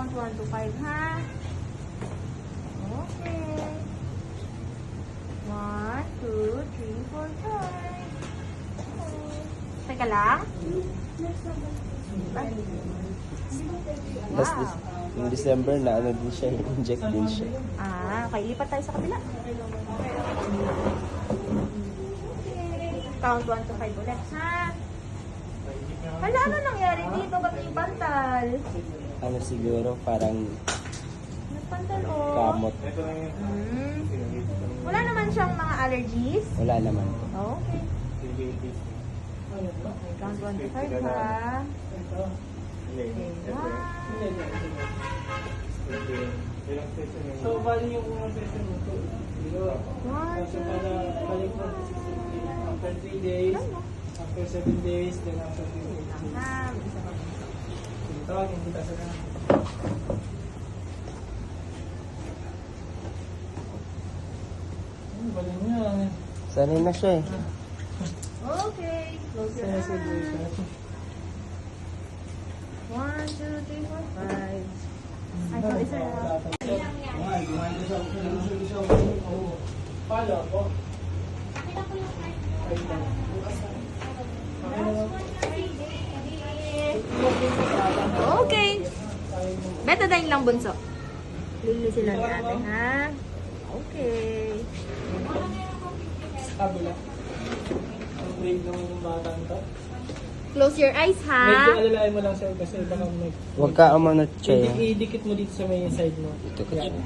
Count 1 to 5, ha? Okay. 1, 2, 3, 4, 5. Teka lang. Tapos yung December na ano din siya, inject din siya. Okay. Lipat tayo sa kabila. Okay. Count 1 to 5 ulit, ha? Hala, ano nangyari dito? Ba't yung pantal? Ano siguro, parang Nagpantal, oh. kamot. Wala naman siyang mga allergies? Wala naman. Okay. Count 1 to 5, ha? Okay, 1. So, bali yung mga session mo to. So, para balik mo after 3 days, after 7 days, then after 15 days. Tawagin kita sa na. Balik mo yan. Sanay na siya eh. Okay. Close your eyes. 1, 2, 3, 4, 5. Ay, so isa lang. Palo ako. Okay. Betadine lang, bunso. Lilisin lang natin, ha? Okay. Kabila. Ang brave naman yung bata nito. Close your eyes, Medyo ha? alalain mo lang siya kasi baka may... Huwag ka umanot siya. Idikit mo dito sa may side mo. Dito ka Yan.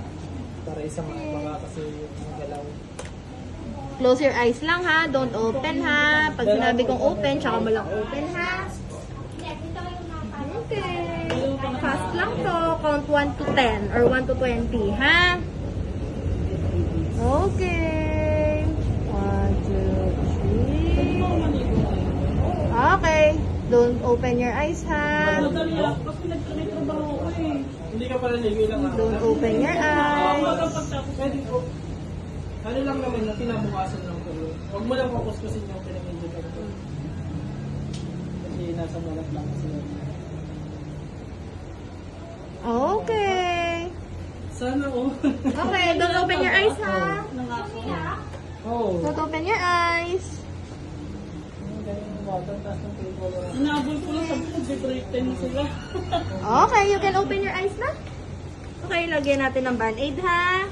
Para isang baka kasi yung galaw. Close your eyes lang, ha? Don't open, ha? Pag sinabi kong open, tsaka mo lang open, ha? Okay. Fast lang to. Count 1 to 10 or 1 to 20, ha? Okay. 1, 2, 3. Okay. Don't open your eyes, ha? Kasi nagtrabaho ko eh. Hindi ka pala ligo lang ako. Don't open your eyes. Pwede ko. Ano lang naman yung pinabukasan lang ko. Huwag mo lang kukuskusin yung pinag-indikan ko. Kasi nasa balat lang kasi. Okay. Sana oh. Okay, don't open your eyes, ha? Oh. Don't open your eyes. Inabol ko lang sa break time sila. Okay, you can open your eyes na. Okay, lagyan natin ng band-aid, ha?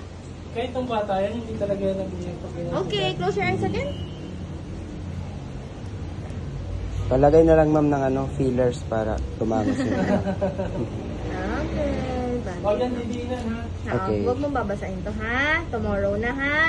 Kahit itong bata yan, hindi talaga yan nabigyan pag Okay, close your eyes again. Palagay na lang ma'am ng ano, fillers para tumama sila. Okay, Huwag yan band-aid. didinan ha. Okay. Huwag mong babasahin to, ha? Tomorrow na, ha?